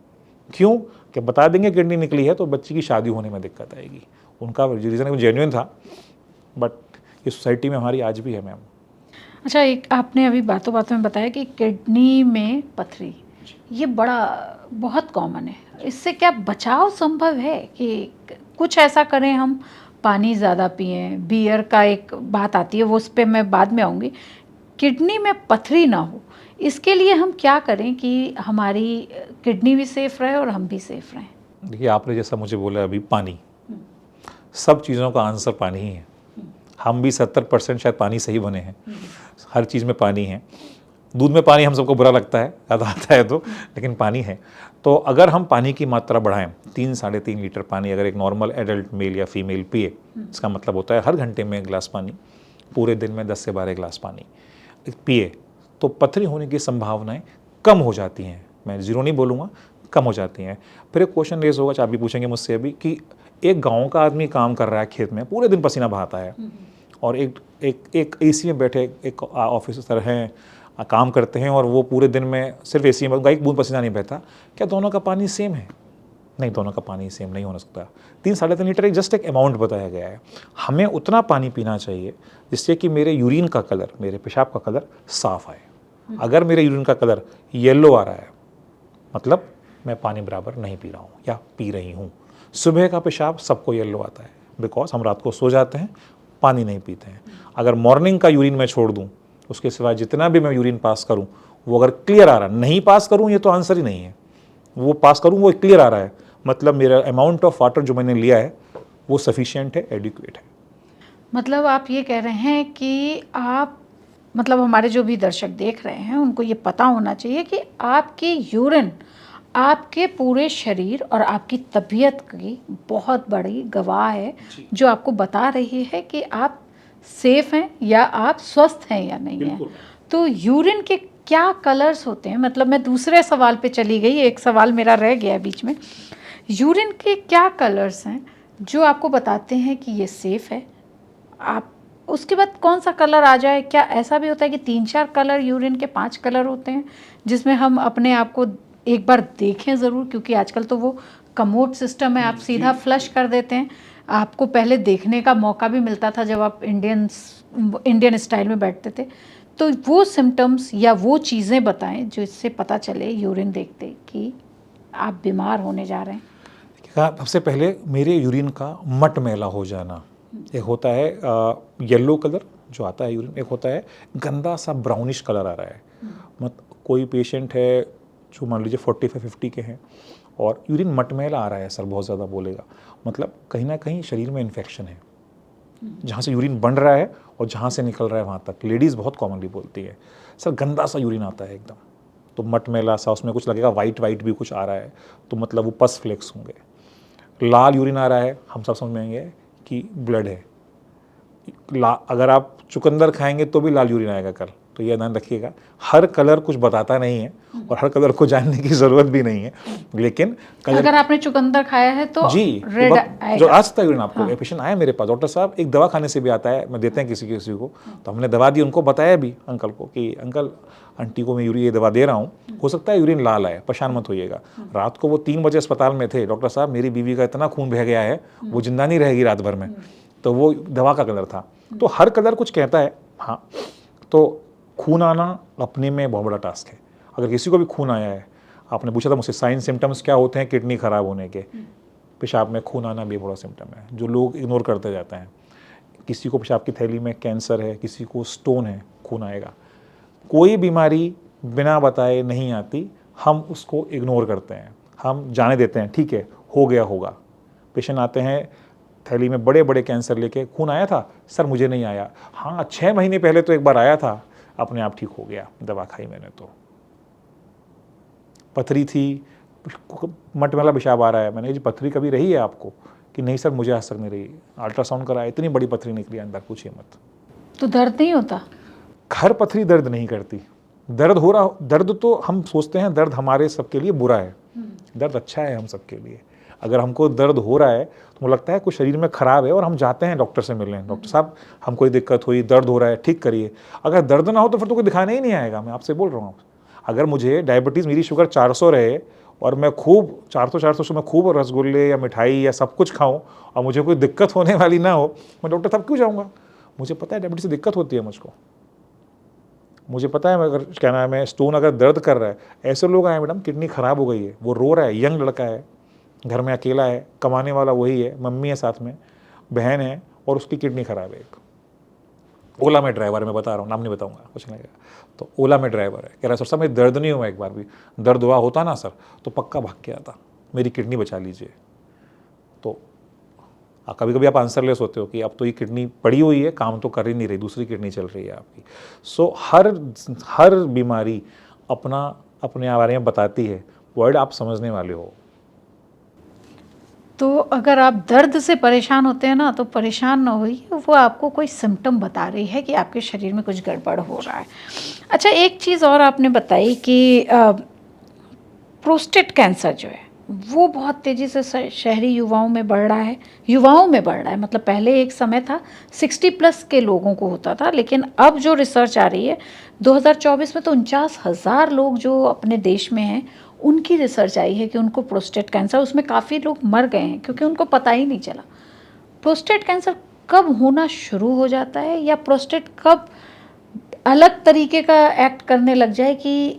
S1: क्यों कि बता देंगे किडनी निकली है तो बच्ची की शादी होने में दिक्कत आएगी। उनका रीज़न जेन्युइन था, बट ये सोसाइटी में हमारी आज भी है मैम।
S2: अच्छा, एक आपने अभी बातों बातों में बताया कि किडनी में पथरी, ये बहुत कॉमन है। इससे क्या बचाव संभव है कि कुछ ऐसा करें हम, पानी ज़्यादा पिएं, बियर का एक बात आती है वो उस पर मैं बाद में आऊँगी, किडनी में पथरी ना हो, इसके लिए हम क्या करें कि हमारी किडनी भी सेफ रहे और हम भी सेफ रहें?
S1: देखिए आपने जैसा मुझे बोला अभी, पानी, सब चीज़ों का आंसर पानी ही है। हम भी 70% शायद पानी से ही बने हैं। हर चीज़ में पानी है। दूध में पानी हम सबको बुरा लगता है, याद आता है तो, लेकिन पानी है। तो अगर हम पानी की मात्रा बढ़ाएं, 3-3.5 लीटर पानी अगर एक नॉर्मल एडल्ट मेल या फीमेल पिए, इसका मतलब होता है हर घंटे में 1 गिलास पानी, पूरे दिन में 10 से 12 गिलास पानी पिए, तो पथरी होने की संभावनाएं कम हो जाती हैं। मैं ज़ीरो नहीं बोलूँगा, कम हो जाती हैं। फिर एक क्वेश्चन रेज होगा, आप भी पूछेंगे मुझसे अभी, कि एक गांव का आदमी काम कर रहा है खेत में, पूरे दिन पसीना बहाता है, और एक एसी में बैठे एक ऑफिसर हैं, काम करते हैं, और वो पूरे दिन में सिर्फ एसी में, उनका एक बूंद पसीना नहीं बहता। क्या दोनों का पानी सेम है? नहीं, दोनों का पानी सेम नहीं हो सकता। 3-3.5 लीटर एक जस्ट एक अमाउंट बताया गया है। हमें उतना पानी पीना चाहिए जिससे कि मेरे यूरिन का कलर, मेरे पेशाब का कलर साफ आए। अगर मेरे यूरिन का कलर येलो आ रहा है, मतलब मैं पानी बराबर नहीं पी रहा हूँ या पी रही हूँ। सुबह का पेशाब सबको येलो आता है, बिकॉज हम रात को सो जाते हैं, पानी नहीं पीते हैं। अगर मॉर्निंग का यूरिन मैं छोड़ दूँ, उसके सिवाय जितना भी मैं यूरिन पास करूँ वो अगर क्लियर आ रहा है, नहीं पास करूँ ये तो आंसर ही नहीं है, वो पास करूँ वो क्लियर आ रहा है, मतलब मेरा अमाउंट ऑफ वाटर जो मैंने लिया है वो सफिशिएंट है, एडिक्वेट है।
S2: मतलब आप ये कह रहे हैं कि आप, मतलब हमारे जो भी दर्शक देख रहे हैं उनको ये पता होना चाहिए कि आपकी यूरिन आपके पूरे शरीर और आपकी तबीयत की बहुत बड़ी गवाह है, जो आपको बता रही है कि आप सेफ हैं या आप स्वस्थ हैं या नहीं हैं। तो यूरिन के क्या कलर्स होते हैं? मतलब मैं दूसरे सवाल पे चली गई, एक सवाल मेरा रह गया बीच में। यूरिन के क्या कलर्स हैं जो आपको बताते हैं कि ये सेफ है? आप उसके बाद कौन सा कलर आ जाए? क्या ऐसा भी होता है कि 3-4 कलर, यूरिन के 5 कलर होते हैं जिसमें हम अपने आप को एक बार देखें ज़रूर? क्योंकि आजकल तो वो कमोड सिस्टम है, आप सीधा फ्लश कर देते हैं। आपको पहले देखने का मौका भी मिलता था जब आप इंडियन स्टाइल में बैठते थे। तो वो सिम्टम्स या वो चीज़ें बताएं जो इससे पता चले यूरिन देखते कि आप बीमार होने जा रहे हैं।
S1: सबसे पहले मेरे यूरिन का मट मैला हो जाना, एक होता है येलो कलर जो आता है यूरिन, एक होता है गंदा सा ब्राउनिश कलर आ रहा है। कोई पेशेंट है जो मान लीजिए 45-50 के हैं और यूरिन मटमैला आ रहा है सर, बहुत ज़्यादा बोलेगा, मतलब कहीं ना कहीं शरीर में इन्फेक्शन है, जहाँ से यूरिन बन रहा है और जहाँ से निकल रहा है वहाँ तक। लेडीज़ बहुत कॉमनली बोलती है सर गंदा सा यूरिन आता है एकदम, तो मटमैला सा, उसमें कुछ लगेगा वाइट भी कुछ आ रहा है, तो मतलब वो पस फ्लेक्स होंगे। लाल यूरिन आ रहा है, हम सब समझ में आएंगे कि ब्लड है। अगर आप चुकंदर खाएंगे तो भी लाल यूरिन आएगा कल, तो ये ध्यान रखिएगा। हर कलर कुछ बताता नहीं है और हर कलर को जानने की ज़रूरत भी नहीं है, लेकिन
S2: अगर आपने चुकंदर खाया है तो
S1: जी
S2: रेड आएगा।
S1: जो आज तक यूरिन आपको, हाँ। पेशेंट आया मेरे पास, डॉक्टर साहब एक दवा खाने से भी आता है, मैं देते हैं किसी को, तो हमने दवा दी, उनको बताया भी अंकल को कि अंकल आंटी को मैं यूरिन ये दवा दे रहा हूँ, हो सकता है यूरिन लाल आए, परेशान मत होइएगा। रात को वो 3 बजे अस्पताल में थे, डॉक्टर साहब मेरी बीवी का इतना खून बह गया है वो जिंदा नहीं रहेगी रात भर में, तो वो दवा का कलर था। तो हर कलर कुछ कहता है। हाँ, तो खून आना अपने में बहुत बड़ा टास्क है। अगर किसी को भी खून आया है, आपने पूछा था मुझसे साइन सिम्टम्स क्या होते हैं किडनी खराब होने के, पेशाब में खून आना भी बड़ा सिम्टम है जो लोग इग्नोर करते जाते हैं। किसी को पेशाब की थैली में कैंसर है, किसी को स्टोन है, खून आएगा। कोई बीमारी बिना बताए नहीं आती, हम उसको इग्नोर करते हैं, हम जाने देते हैं ठीक है हो गया होगा। पेशेंट आते हैं थैली में बड़े बड़े कैंसर लेके, खून आया था सर मुझे नहीं आया, हाँ 6 महीने पहले तो एक बार आया था, अपने आप ठीक हो गया, दवा खाई मैंने तो। पथरी थी, मटमैला पेशाब आ रहा है, मैंने जी पथरी कभी रही है आपको? कि नहीं सर मुझे आज तक नहीं रही। अल्ट्रासाउंड कराया, इतनी बड़ी पथरी निकली अंदर, पूछिए मत।
S2: तो दर्द नहीं होता?
S1: घर पथरी दर्द नहीं करती। दर्द हो रहा, दर्द तो हम सोचते हैं दर्द हमारे सबके लिए बुरा है, दर्द अच्छा है हम सबके लिए। अगर हमको दर्द हो रहा है तो मुझे लगता है कुछ शरीर में खराब है और हम जाते हैं डॉक्टर से मिलने, डॉक्टर साहब हमको कोई दिक्कत हुई, दर्द हो रहा है, ठीक करिए। अगर दर्द ना हो तो फिर तो कोई दिखाने ही नहीं आएगा, मैं आपसे बोल रहा हूँ। अगर मुझे डायबिटीज़, मेरी शुगर 400 रहे और मैं खूब 400 में खूब रसगुल्ले या मिठाई या सब कुछ खाऊं और मुझे कोई दिक्कत होने वाली ना हो, मैं डॉक्टर साहब क्यों जाऊँगा? मुझे पता है डायबिटीज़ से दिक्कत होती है मुझको, मुझे पता है अगर क्या नाम है स्टोन अगर दर्द कर रहा है। ऐसे लोग आए मैडम किडनी ख़राब हो गई है, वो रो रहा है, यंग लड़का है, घर में अकेला है, कमाने वाला वही है, मम्मी है साथ में, बहन है और उसकी किडनी ख़राब है। एक ओला में ड्राइवर है, मैं बता रहा हूँ, नाम नहीं बताऊँगा, कुछ नहीं। तो ओला में ड्राइवर है, कह रहा है सर साहब मेरी दर्द नहीं हुआ, एक बार भी दर्द हुआ होता ना सर तो पक्का भाग के आता, मेरी किडनी बचा लीजिए। तो कभी कभी आप आंसरलेस होते हो कि अब तो ये किडनी पड़ी हुई है, काम तो कर ही नहीं रही, दूसरी किडनी चल रही है आपकी। सो हर बीमारी अपने बारे में बताती है, वर्ड आप समझने वाले हो।
S2: तो अगर आप दर्द से परेशान होते हैं ना, तो परेशान ना होइए, वो आपको कोई सिम्टम बता रही है कि आपके शरीर में कुछ गड़बड़ हो रहा है। अच्छा, एक चीज़ और आपने बताई कि प्रोस्टेट कैंसर जो है वो बहुत तेज़ी से शहरी युवाओं में बढ़ रहा है, मतलब पहले एक समय था 60+ के लोगों को होता था, लेकिन अब जो रिसर्च आ रही है 2024 में तो 49,000 लोग जो अपने देश में हैं उनकी रिसर्च आई है कि उनको प्रोस्टेट कैंसर, उसमें काफ़ी लोग मर गए हैं क्योंकि उनको पता ही नहीं चला। प्रोस्टेट कैंसर कब होना शुरू हो जाता है, या प्रोस्टेट कब अलग तरीके का एक्ट करने लग जाए कि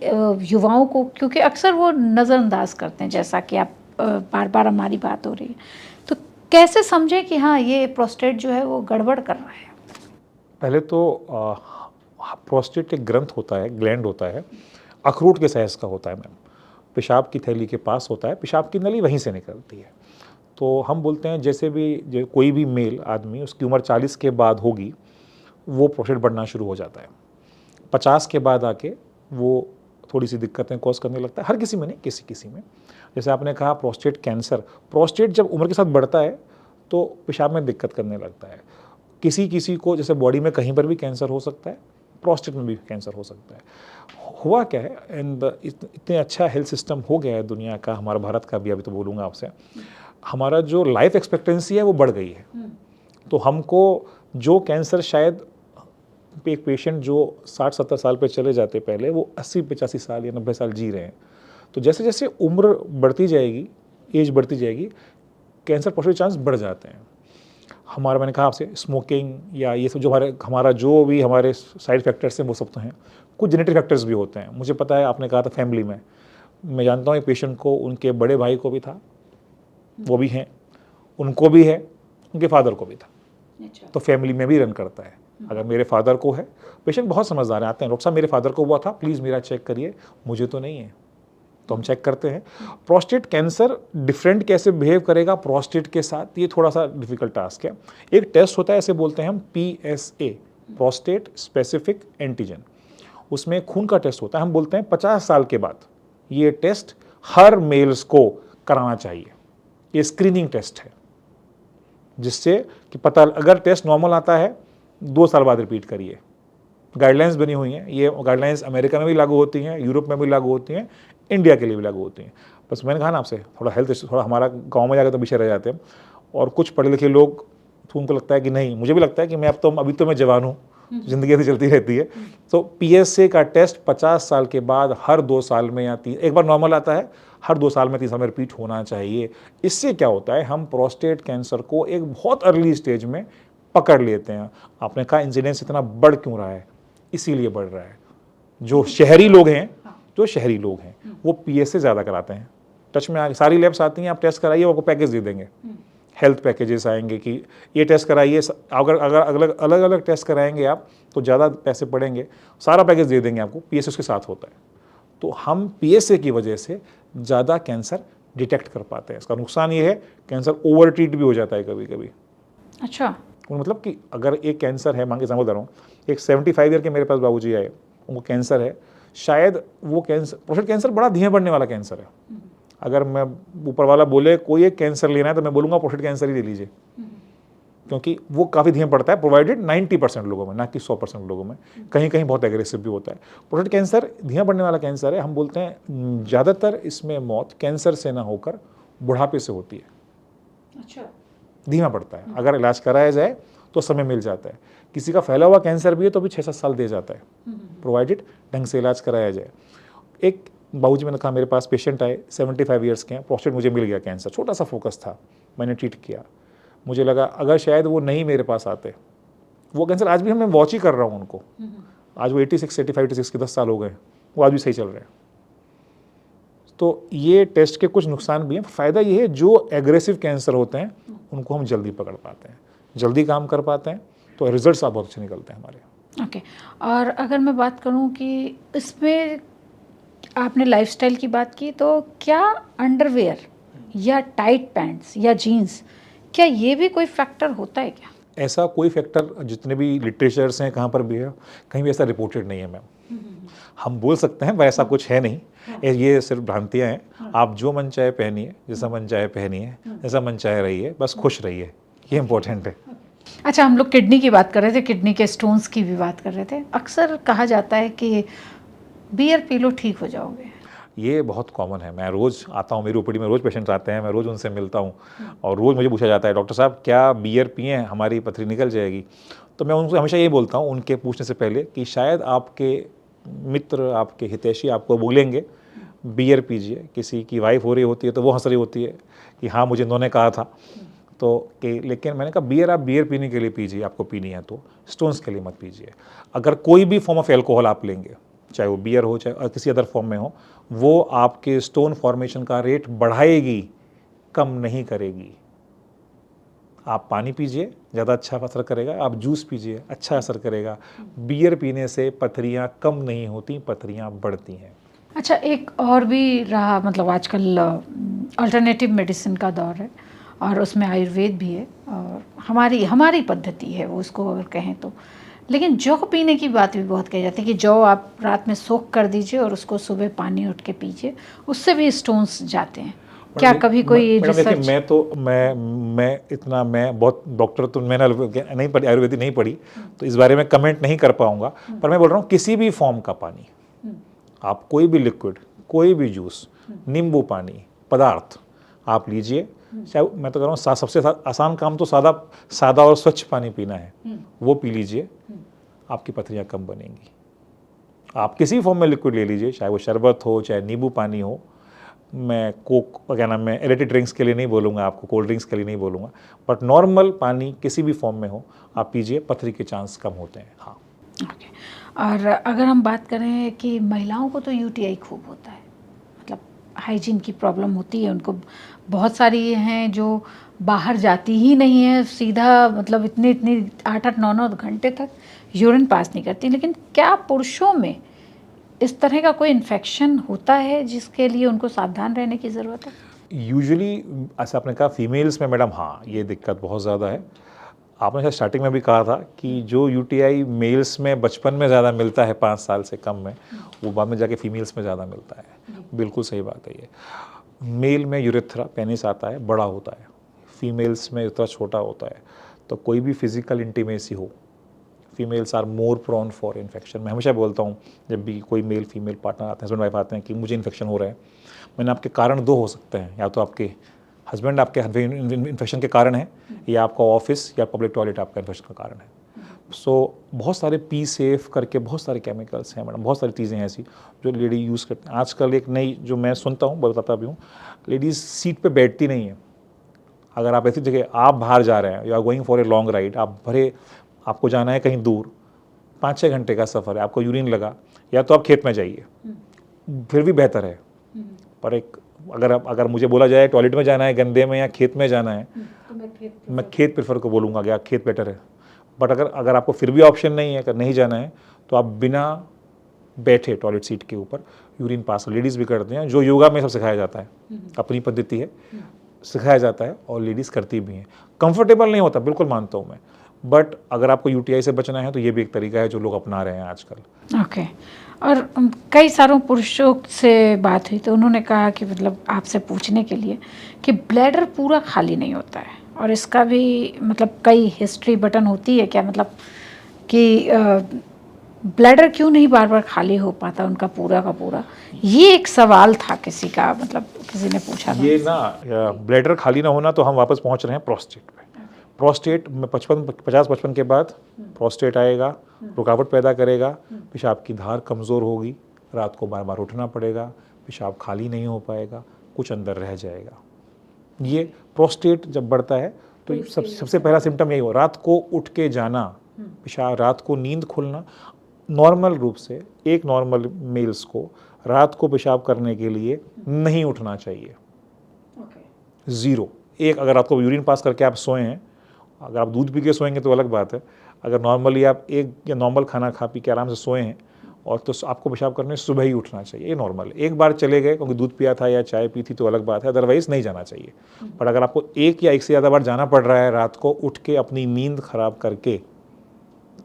S2: युवाओं को, क्योंकि अक्सर वो नज़रअंदाज करते हैं, जैसा कि आप बार बार हमारी बात हो रही है, तो कैसे समझें कि हाँ ये प्रोस्टेट जो है वो गड़बड़ कर रहा है?
S1: पहले तो प्रोस्टेट एक ग्रंथ होता है, ग्लैंड होता है, अखरोट के साइज का होता है मैम, पेशाब की थैली के पास होता है, पेशाब की नली वहीं से निकलती है। तो हम बोलते हैं जैसे भी कोई भी मेल आदमी, उसकी उम्र 40 के बाद होगी वो प्रोस्टेट बढ़ना शुरू हो जाता है। 50 के बाद आके वो थोड़ी सी दिक्कतें कॉज करने लगता है, हर किसी में नहीं, किसी में। जैसे आपने कहा प्रोस्टेट कैंसर, प्रोस्टेट जब उम्र के साथ बढ़ता है तो पेशाब में दिक्कत करने लगता है। किसी को जैसे बॉडी में कहीं पर भी कैंसर हो सकता है, प्रोस्टेट में भी कैंसर हो सकता है। हुआ क्या है, एंड इतने अच्छा हेल्थ सिस्टम हो गया है दुनिया का, हमारा भारत का भी, अभी तो बोलूँगा आपसे, हमारा जो लाइफ एक्सपेक्टेंसी है वो बढ़ गई है। तो हमको जो कैंसर शायद एक पेशेंट जो 60-70 साल पे चले जाते पहले, वो 80-85 साल या 90 साल जी रहे हैं। तो जैसे जैसे उम्र बढ़ती जाएगी, एज बढ़ती जाएगी, कैंसर प्रोस्टेट चांस बढ़ जाते हैं। मैंने कहा आपसे स्मोकिंग या ये सब जो हमारा जो भी हमारे साइड फैक्टर्स हैं वो सब तो हैं, कुछ जेनेटिक फैक्टर्स भी होते हैं। मुझे पता है, आपने कहा था फैमिली में, मैं जानता हूँ एक पेशेंट को, उनके बड़े भाई को भी था, वो भी हैं, उनको भी है, उनके फादर को भी था। तो फैमिली में भी रन करता है। अगर मेरे फादर को है, पेशेंट बहुत समझदार आते हैं, डॉक्टर साहब मेरे फादर को हुआ था, प्लीज़ मेरा चेक करिए, मुझे तो नहीं है, तो हम चेक करते हैं। प्रोस्टेट कैंसर डिफरेंट कैसे बिहेव करेगा प्रोस्टेट के साथ, ये थोड़ा सा डिफिकल्ट टास्क है। एक टेस्ट होता है, ऐसे बोलते हैं हम PSA, प्रोस्टेट स्पेसिफिक एंटीजन, उसमें खून का टेस्ट होता है। हम बोलते हैं 50 साल के बाद ये टेस्ट हर मेल्स को कराना चाहिए। ये स्क्रीनिंग टेस्ट है, जिससे कि पता, अगर टेस्ट नॉर्मल आता है 2 साल बाद रिपीट करिए। गाइडलाइंस बनी हुई हैं, ये गाइडलाइंस अमेरिका में भी लागू होती हैं, यूरोप में भी लागू होती हैं, इंडिया के लिए भी लागू होती हैं। बस मैंने कहा ना आपसे, थोड़ा हेल्थ इशू, थोड़ा हमारा गांव में जाकर तो पीछे रह जाते हैं, और कुछ पढ़े लिखे लोग, तो उनको लगता है कि नहीं, मुझे भी लगता है कि मैं अभी तो मैं जवान हूँ, ज़िंदगी ऐसी चलती रहती है। तो PSA का टेस्ट 50 साल के बाद हर 2 साल में या 3, एक बार नॉर्मल आता है, हर 2 साल में 3 साल में रिपीट होना चाहिए। इससे क्या होता है, हम प्रोस्टेट कैंसर को एक बहुत अर्ली स्टेज में पकड़ लेते हैं। आपने कहा इंसिडेंस इतना बढ़ क्यों रहा है, इसीलिए बढ़ रहा है। जो शहरी लोग हैं वो PSA ज़्यादा कराते हैं। टच में आगे सारी लैब्स आती हैं, आप टेस्ट कराइए, आपको पैकेज दे देंगे, हेल्थ पैकेजेस आएंगे कि ये टेस्ट कराइए, अगर अलग अलग टेस्ट कराएंगे आप तो ज़्यादा पैसे पड़ेंगे, सारा पैकेज दे देंगे आपको, PSA उसके साथ होता है। तो हम PSA की वजह से ज़्यादा कैंसर डिटेक्ट कर पाते हैं। इसका नुकसान ये है, कैंसर ओवर ट्रीट भी हो जाता है कभी कभी।
S2: अच्छा,
S1: मतलब कि अगर एक कैंसर है, मान के एग्जाम्पल दे रहा हूँ, एक 75 ईयर के मेरे पास बाबूजी आए, उनको कैंसर है, शायद वो कैंसर, प्रोस्टेट कैंसर बड़ा धीमे बढ़ने वाला कैंसर है। अगर मैं ऊपर वाला बोले कोई एक कैंसर लेना है तो मैं बोलूँगा प्रोस्टेट कैंसर ही ले लीजिए, क्योंकि वो काफ़ी धीमे पड़ता है, प्रोवाइडेड 90% लोगों में, ना कि 100% लोगों में। कहीं कहीं बहुत एग्रेसिव भी होता है। प्रोस्टेट कैंसर धीमा बढ़ने वाला कैंसर है। हम बोलते हैं ज़्यादातर इसमें मौत कैंसर से ना होकर बुढ़ापे से होती है।
S2: अच्छा।
S1: धीमा पड़ता है, अगर इलाज कराया जाए तो समय मिल जाता है। किसी का फैला हुआ कैंसर भी है तो भी 6-7 साल दे जाता है, प्रोवाइडेड ढंग से इलाज कराया जाए। एक बाबूजी मैंने कहा मेरे पास पेशेंट आए, 75 ईयर्स के हैं, प्रोस्टेट मुझे मिल गया कैंसर, छोटा सा फोकस था, मैंने ट्रीट किया। मुझे लगा अगर शायद वो नहीं मेरे पास आते, वो कैंसर आज भी मैं वॉच ही कर रहा हूँ उनको, आज वो 85 के 10 साल हो गए, वो आज भी सही चल रहे हैं। तो ये टेस्ट के कुछ नुकसान भी हैं। फ़ायदा ये है जो एग्रेसिव कैंसर होते हैं उनको हम जल्दी पकड़ पाते हैं, जल्दी काम कर पाते हैं, तो रिजल्ट्स बहुत अच्छे निकलते हैं हमारे।
S2: ओके। और अगर मैं बात करूं कि इसमें आपने लाइफस्टाइल की बात की, तो क्या अंडरवेयर या टाइट पैंट्स या जीन्स, क्या ये भी कोई फैक्टर होता है क्या?
S1: ऐसा कोई फैक्टर जितने भी लिटरेचर्स हैं कहाँ पर भी है, कहीं भी ऐसा रिपोर्टेड नहीं है मैम। हम बोल सकते हैं पर ऐसा कुछ है नहीं, ये सिर्फ भ्रांतियाँ हैं। आप जो मन चाहे पहनिए, जैसा मन चाहे पहनिए, जैसा मन चाहे रहिए, बस खुश रहिए, ये इम्पोर्टेंट है।
S2: अच्छा, हम लोग किडनी की बात कर रहे थे, किडनी के स्टोन्स की भी बात कर रहे थे। अक्सर कहा जाता है कि बियर पी लो ठीक हो जाओगे।
S1: ये बहुत कॉमन है। मैं रोज़ आता हूँ, मेरी ओपीडी में रोज़ पेशेंट्स आते हैं, मैं रोज़ उनसे मिलता हूँ और रोज़ मुझे पूछा जाता है डॉक्टर साहब क्या बियर पिए हमारी पथरी निकल जाएगी? तो मैं उनको हमेशा ये बोलता हूँ उनके पूछने से पहले कि शायद आपके मित्र, आपके हितैषी आपको बोलेंगे बियर पीजिए। किसी की वाइफ हो रही होती है तो वो हंस रही होती है कि हाँ मुझे इन्होंने कहा था, तो कि लेकिन मैंने कहा बियर आप बियर पीने के लिए पीजिए, आपको पीनी है तो स्टोन्स के लिए मत पीजिए। अगर कोई भी फॉर्म ऑफ एल्कोहल आप लेंगे, चाहे वो बियर हो चाहे किसी अदर फॉर्म में हो, वो आपके स्टोन फॉर्मेशन का रेट बढ़ाएगी, कम नहीं करेगी। आप पानी पीजिए, ज़्यादा अच्छा असर करेगा। आप जूस पीजिए, अच्छा असर करेगा। बियर पीने से पथरियाँ कम नहीं होती, पथरियाँ बढ़ती हैं।
S2: अच्छा, एक और भी रहा, मतलब आजकल अल्टरनेटिव मेडिसिन का दौर है और उसमें आयुर्वेद भी है और हमारी पद्धति है वो, उसको अगर कहें तो। लेकिन जौ पीने की बात भी बहुत कही जाती है कि जौ आप रात में सोख कर दीजिए और उसको सुबह पानी उठ के पीजिए, उससे भी स्टोन्स जाते हैं। क्या कभी कोई रिसर्च?
S1: मैं बहुत डॉक्टर तो मैंने नहीं पढ़ी, आयुर्वेदिक नहीं पढ़ी, तो इस बारे में कमेंट नहीं कर पाऊंगा। पर मैं बोल रहा हूँ किसी भी फॉर्म का पानी, आप कोई भी लिक्विड, कोई भी जूस, नींबू पानी, पदार्थ आप लीजिए। चाहे मैं तो कह रहा हूँ सबसे आसान काम तो सादा और स्वच्छ पानी पीना है, वो पी लीजिए, आपकी पथरियाँ कम बनेंगी। आप किसी फॉर्म में लिक्विड ले लीजिए, चाहे वो शरबत हो चाहे नींबू पानी हो। मैं कोक क्या नाम, मैं एनर्जी ड्रिंक्स के लिए नहीं बोलूँगा आपको, कोल्ड ड्रिंक्स के लिए नहीं बोलूँगा, बट नॉर्मल पानी किसी भी फॉर्म में हो आप पीजिए, पथरी के चांस कम होते हैं। हाँ।
S2: ओके। और अगर हम बात करें कि महिलाओं को तो यूटीआई खूब होता है, मतलब हाइजीन की प्रॉब्लम होती है उनको। बहुत सारी हैं जो बाहर जाती ही नहीं है, सीधा मतलब इतने 8-8 9-9 घंटे तक यूरिन पास नहीं करती। लेकिन क्या पुरुषों में इस तरह का कोई इन्फेक्शन होता है जिसके लिए उनको सावधान रहने की ज़रूरत है?
S1: यूजुअली ऐसा आपने कहा फीमेल्स में मैडम, हाँ ये दिक्कत बहुत ज़्यादा है। आपने शायद स्टार्टिंग में भी कहा था कि जो यूटीआई मेल्स में बचपन में ज़्यादा मिलता है 5 साल से कम में, वो बाद में जाके फीमेल्स में ज़्यादा मिलता है। बिल्कुल सही बात है ये। मेल में यूरेथ्रा पेनिस आता है, बड़ा होता है, फीमेल्स में यूरेथ्रा छोटा होता है। तो कोई भी फिजिकल इंटीमेसी हो, females are more prone for infection. मैं हमेशा बोलता हूँ जब भी कोई मेल फीमेल पार्टनर आते हैं, हस्बैंड वाइफ आते हैं कि मुझे इन्फेक्शन हो रहा है, मैंने आपके कारण 2 हो सकते हैं, या तो आपके हस्बैंड आपके इन्फेक्शन के कारण है, या आपका ऑफिस या पब्लिक टॉयलेट आपका इन्फेक्शन का कारण है। सो बहुत सारे पी सेफ करके बहुत सारे केमिकल्स हैं मैडम, बहुत सारी चीज़ें हैं ऐसी जो लेडी यूज़ करती हैं। आजकल एक नई जो मैं सुनता हूँ, बताता भी हूँ, लेडीज़ सीट पे बैठती नहीं है। अगर आप ऐसी जगह, आप बाहर जा रहे हैं, you are going for a long ride, आपको जाना है कहीं दूर, 5-6 घंटे का सफ़र है, आपको यूरिन लगा, या तो आप खेत में जाइए, फिर भी बेहतर है। पर एक अगर मुझे बोला जाए टॉयलेट में जाना है गंदे में या खेत में जाना है, तो मैं खेत प्रेफर को बोलूँगा कि खेत बेटर है। बट अगर आपको फिर भी ऑप्शन नहीं है, अगर नहीं जाना है, तो आप बिना बैठे टॉयलेट सीट के ऊपर यूरिन पास, लेडीज़ भी करते हैं, जो योगा में सब सिखाया जाता है, अपनी पद्धति है, सिखाया जाता है और लेडीज़ करती भी हैं। कंफर्टेबल नहीं होता, बिल्कुल मानता हूँ मैं, बट अगर आपको यूटीआई से बचना है तो ये भी एक तरीका है जो लोग अपना रहे हैं आजकल।
S2: ओके। और कई सारों पुरुषों से बात हुई तो उन्होंने कहा कि मतलब आपसे पूछने के लिए कि ब्लैडर पूरा खाली नहीं होता है, और इसका भी मतलब कई हिस्ट्री बटन होती है क्या, मतलब कि ब्लैडर क्यों नहीं बार बार खाली हो पाता उनका पूरा का पूरा, ये एक सवाल था किसी का, मतलब किसी ने पूछा था
S1: ये ना ब्लैडर खाली ना होना, तो हम वापस पहुंच रहे हैं प्रोस्टेट पे। प्रोस्टेट में 50-55 के बाद प्रोस्टेट आएगा, रुकावट पैदा करेगा, पेशाब की धार कमज़ोर होगी, रात को बार बार उठना पड़ेगा, पेशाब खाली नहीं हो पाएगा, कुछ अंदर रह जाएगा। ये प्रोस्टेट जब बढ़ता है तो सबसे पहला सिम्टम यही हो, रात को उठ के जाना, पेशाब, रात को नींद खुलना। नॉर्मल रूप से एक नॉर्मल मेल्स को रात को पेशाब करने के लिए नहीं उठना चाहिए। ज़ीरो। एक, अगर आपको यूरिन पास करके आप सोए हैं, अगर आप दूध पी के सोएंगे तो अलग बात है। अगर नॉर्मली आप एक या नॉर्मल खाना खा पी के आराम से सोए हैं और तो आपको पेशाब करने सुबह ही उठना चाहिए, ये नॉर्मल है। एक बार चले गए क्योंकि दूध पिया था या चाय पी थी तो अलग बात है, अदरवाइज़ नहीं जाना चाहिए। पर अगर आपको एक या एक से ज़्यादा बार जाना पड़ रहा है रात को उठ के अपनी नींद खराब करके,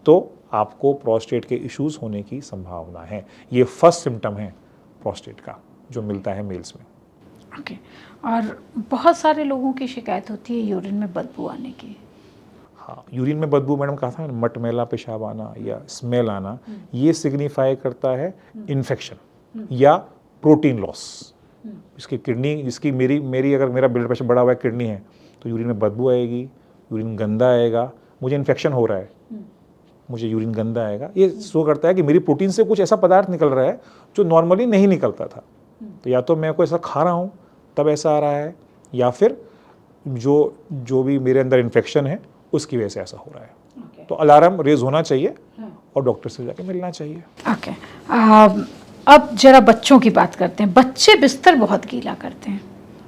S1: तो आपको प्रोस्टेट के इश्यूज़ होने की संभावना है। ये फर्स्ट सिम्टम है प्रोस्टेट का जो मिलता है मेल्स में।
S2: ओके। और बहुत सारे लोगों की शिकायत होती है यूरिन में बदबू आने की।
S1: हाँ, यूरिन में बदबू, मैडम कहा था, मटमैला पेशाब आना या स्मेल आना, ये सिग्निफाई करता है इन्फेक्शन या प्रोटीन लॉस। इसकी किडनी, इसकी मेरी अगर मेरा ब्लड प्रेशर बढ़ा हुआ है, किडनी है, तो यूरिन में बदबू आएगी, यूरिन गंदा आएगा। मुझे इन्फेक्शन हो रहा है, मुझे यूरिन गंदा आएगा। ये शो करता है कि मेरी प्रोटीन से कुछ ऐसा पदार्थ निकल रहा है जो नॉर्मली नहीं निकलता था। तो या तो मैं कोई ऐसा खा रहा हूँ तब ऐसा आ रहा है, या फिर जो भी मेरे अंदर इन्फेक्शन है उसकी वजह से ऐसा हो रहा है। तो अलार्म रेज होना चाहिए और डॉक्टर से जाके मिलना चाहिए।
S2: ओके। अब जरा बच्चों की बात करते हैं। बच्चे बिस्तर बहुत गीला करते हैं,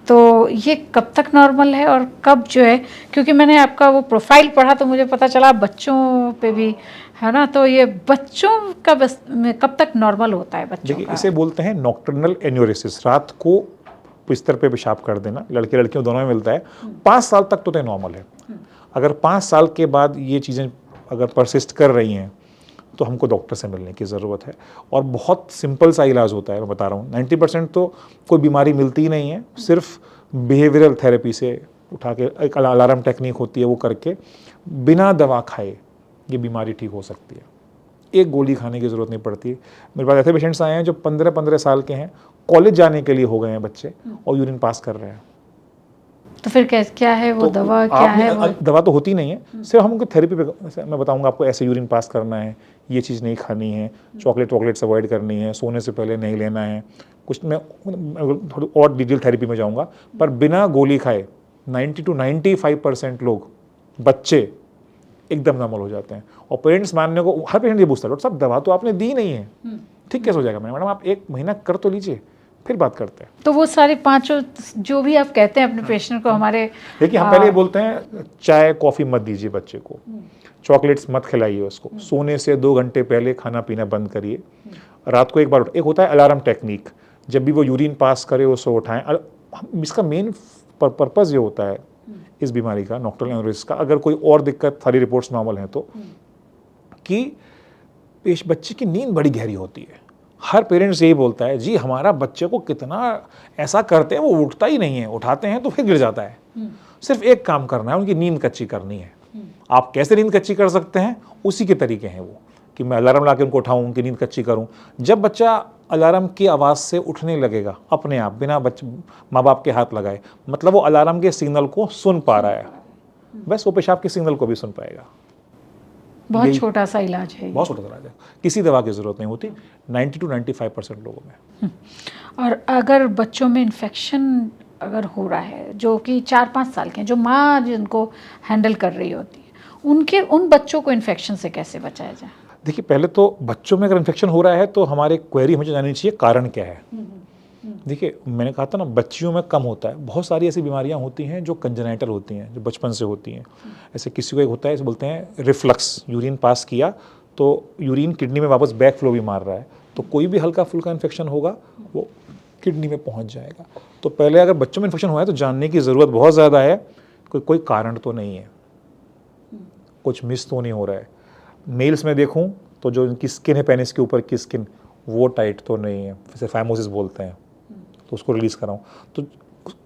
S2: तो ये कब तक नॉर्मल है और कब जो है, क्योंकि मैंने आपका वो प्रोफाइल पढ़ा तो मुझे पता चला बच्चों पे भी है ना, तो ये बच्चों का कब तक नॉर्मल होता है बच्चों
S1: देखिए,
S2: का?
S1: इसे बोलते हैं नॉक्टर्नल एन्यूरेसिस, रात को बिस्तर पे पेशाब कर देना, लड़के लड़कियों दोनों में मिलता है। 5 साल तक तो नॉर्मल है। अगर 5 साल के बाद ये चीज़ें अगर परसिस्ट कर रही हैं तो हमको डॉक्टर से मिलने की ज़रूरत है। और बहुत सिंपल सा इलाज होता है, मैं बता रहा हूँ। 90% तो कोई बीमारी मिलती ही नहीं है, सिर्फ बिहेवियरल थेरेपी से उठा के, एक अलार्म टेक्निक होती है, वो करके बिना दवा खाए ये बीमारी ठीक हो सकती है। एक गोली खाने की ज़रूरत नहीं पड़ती। मेरे पास ऐसे पेशेंट्स आए हैं जो 15-15 साल के हैं, कॉलेज जाने के लिए हो गए हैं बच्चे और यूरिन पास कर रहे हैं।
S2: तो फिर क्या है वो
S1: तो
S2: दवा, क्या है वो?
S1: दवा तो होती नहीं है, सिर्फ हम उनको थेरेपी पे, मैं बताऊंगा आपको ऐसे यूरिन पास करना है, ये चीज़ नहीं खानी है, चॉकलेट्स अवॉइड करनी है, सोने से पहले नहीं लेना है, कुछ मैं थोड़ी और डिटेल थेरेपी में जाऊंगा। पर बिना गोली खाए 90 to 95% लोग, बच्चे एकदम नॉर्मल हो जाते हैं। और पेरेंट्स मानने को, हर पेरेंट ये पूछता है, डॉक्टर साहब दवा तो आपने दी नहीं है, ठीक कैसे हो जाएगा? मैडम आप 1 महीना कर तो लीजिए, फिर बात करते हैं।
S2: तो वो सारे 5 जो भी आप कहते हैं अपने पेशेंट को, हमारे
S1: देखिए, हम पहले बोलते हैं चाय कॉफ़ी मत दीजिए बच्चे को, चॉकलेट्स मत खिलाइए उसको, सोने से 2 घंटे पहले खाना पीना बंद करिए, रात को एक बार एक होता है अलार्म टेक्निक, जब भी वो यूरिन पास करे उसको उठाएं। इसका मेन पर्पज़ ये होता है इस बीमारी का, नॉक्टर्नल एन्यूरेसिस का, अगर कोई और दिक्कत, सारी रिपोर्ट्स नॉर्मल हैं तो, कि बच्चे की नींद बड़ी गहरी होती है। हर पेरेंट्स यही बोलता है, जी हमारा बच्चे को कितना ऐसा करते हैं, वो उठता ही नहीं है, उठाते हैं तो फिर गिर जाता है। सिर्फ एक काम करना है, उनकी नींद कच्ची करनी है। आप कैसे नींद कच्ची कर सकते हैं, उसी के तरीके हैं वो, कि मैं अलार्म ला के उनको उठाऊँ, उनकी नींद कच्ची करूँ। जब बच्चा अलार्म की आवाज़ से उठने लगेगा अपने आप, बिना माँ बाप के हाथ लगाए, मतलब वो अलार्म के सिग्नल को सुन पा रहा है, बस वो पेशाब के सिग्नल को भी सुन पाएगा।
S2: बहुत छोटा सा इलाज है,
S1: बहुत छोटा सा इलाज है, किसी दवा की ज़रूरत नहीं होती 90 to 95% लोगों में।
S2: और अगर बच्चों में इन्फेक्शन अगर हो रहा है, जो कि 4-5 साल के हैं, जो माँ जिनको हैंडल कर रही होती है, उन बच्चों को इन्फेक्शन से कैसे बचाया जाए?
S1: देखिए, पहले तो बच्चों में अगर इन्फेक्शन हो रहा है तो हमारे क्वेरी हमें जाननी चाहिए कारण क्या है। देखिए, मैंने कहा था ना, बच्चियों में कम होता है। बहुत सारी ऐसी बीमारियां होती हैं जो कंजेनाइटल होती हैं, जो बचपन से होती हैं। ऐसे किसी को एक होता है, इसे बोलते हैं रिफ्लक्स, यूरिन पास किया तो यूरिन किडनी में वापस बैक फ्लो भी मार रहा है, तो कोई भी हल्का फुल्का इन्फेक्शन होगा वो किडनी में पहुंच जाएगा। तो पहले अगर बच्चों में इन्फेक्शन हुआ है तो जानने की ज़रूरत बहुत ज़्यादा है, कोई कारण तो नहीं है, कुछ मिस तो नहीं हो रहा है। मेल्स में देखूं तो जो इनकी स्किन है, पेनिस के ऊपर की स्किन, वो टाइट तो नहीं है, जैसे फाइमोसिस बोलते हैं, तो उसको रिलीज़ कराऊँ। तो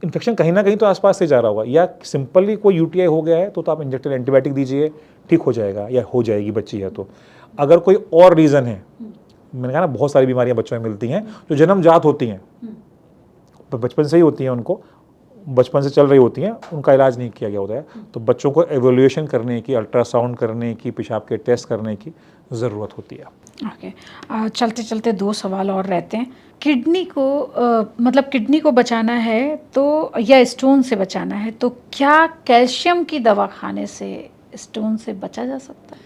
S1: इन्फेक्शन कहीं ना कहीं तो आसपास से जा रहा होगा, या सिंपली कोई यूटीआई हो गया है तो आप इंजेक्टेड एंटीबायोटिक दीजिए, ठीक हो जाएगा या हो जाएगी बच्ची है तो। अगर कोई और रीज़न है, मैंने कहा ना बहुत सारी बीमारियां बच्चों में मिलती हैं जो जन्मजात होती हैं, तो बचपन से ही होती हैं, उनको बचपन से चल रही होती हैं, उनका इलाज नहीं किया गया होता है, तो बच्चों को एवोल्यूशन करने की, अल्ट्रासाउंड करने की, पेशाब के टेस्ट करने की ज़रूरत होती है।
S2: ओके, चलते चलते 2 सवाल और रहते हैं। किडनी को मतलब किडनी को बचाना है तो, या स्टोन से बचाना है तो क्या कैल्शियम की दवा खाने से स्टोन से बचा जा सकता है?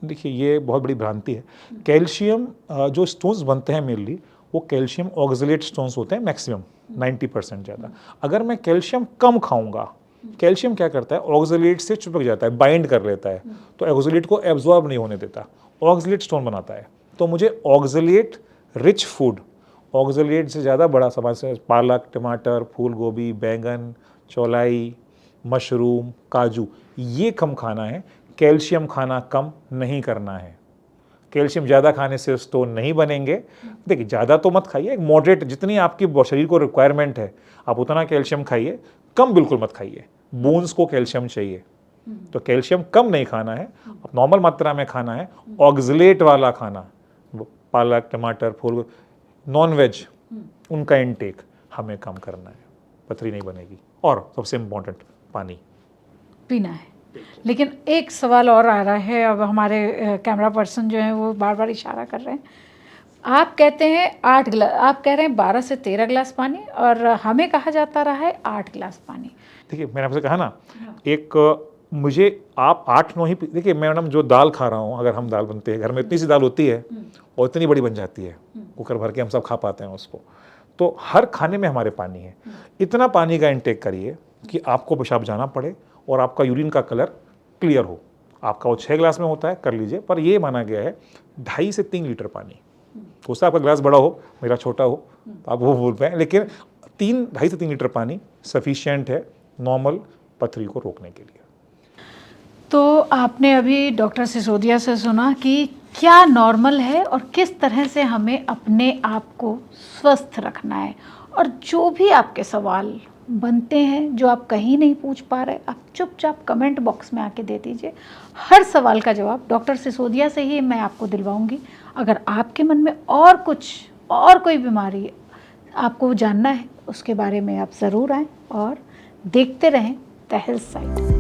S1: देखिए ये बहुत बड़ी भ्रांति है। कैल्शियम जो स्टोन्स बनते हैं मेनली वो कैल्शियम ऑक्सलेट स्टोन्स होते हैं मैक्सिमम 90% ज़्यादा। अगर मैं कैल्शियम कम खाऊंगा, कैल्शियम क्या करता है, ऑक्सलेट से चिपक जाता है, बाइंड कर लेता है, तो ऑक्सलेट को एब्जॉर्ब नहीं होने देता, ऑक्सलेट स्टोन बनाता है। तो मुझे ऑक्सलेट रिच फूड, ऑक्सलेट से ज़्यादा बड़ा सामान से पालक, टमाटर, फूल गोभी, बैंगन, चौलाई, मशरूम, काजू, ये कम खाना है। कैल्शियम खाना कम नहीं करना है। कैल्शियम ज़्यादा खाने से स्टोन नहीं बनेंगे। देखिए ज़्यादा तो मत खाइए, एक मॉडरेट, जितनी आपकी शरीर को रिक्वायरमेंट है आप उतना कैल्शियम खाइए, कम बिल्कुल मत खाइए। बोन्स को कैल्शियम चाहिए, तो कैल्शियम कम नहीं खाना है, नॉर्मल मात्रा में खाना है। ऑक्सलेट वाला खाना, पालक, टमाटर, फूल, नॉन वेज, उनका इनटेक हमें कम करना है, पथरी नहीं बनेगी। और सबसे इम्पोर्टेंट, पानी
S2: पीना है। लेकिन एक सवाल और आ रहा है, अब हमारे कैमरा पर्सन जो हैं वो बार बार इशारा कर रहे हैं। आप कहते हैं 8 गिलास, आप कह रहे हैं 12 से 13 गिलास पानी, और हमें कहा जाता रहा है 8 गिलास पानी।
S1: देखिए मैंने आपसे कहा ना, एक मुझे आप 8-9 ही देखिए मैडम, जो दाल खा रहा हूँ, अगर हम दाल बनते हैं घर में, इतनी सी दाल होती है और इतनी बड़ी बन जाती है, कुकर भर के हम सब खा पाते हैं उसको। तो हर खाने में हमारे पानी है, इतना पानी का इंटेक करिए कि आपको पेशाब जाना पड़े और आपका यूरिन का कलर क्लियर हो। आपका वो 6 गिलास में होता है, कर लीजिए, पर ये माना गया है 2.5 से 3 लीटर पानी। हो सकता है आपका गिलास बड़ा हो, मेरा छोटा हो, तो आप वो बोल पाएँ, लेकिन 2.5 से 3 लीटर पानी सफिशिएंट है नॉर्मल पथरी को रोकने के लिए।
S2: तो आपने अभी डॉक्टर सिसोदिया से सुना कि क्या नॉर्मल है और किस तरह से हमें अपने आप को स्वस्थ रखना है, और जो भी आपके सवाल बनते हैं जो आप कहीं नहीं पूछ पा रहे, आप चुपचाप कमेंट बॉक्स में आके दे दीजिए। हर सवाल का जवाब डॉक्टर सिसोदिया से ही मैं आपको दिलवाऊंगी। अगर आपके मन में और कुछ और कोई बीमारी आपको जानना है, उसके बारे में आप ज़रूर आएँ और देखते रहें द हेल्थ साइट।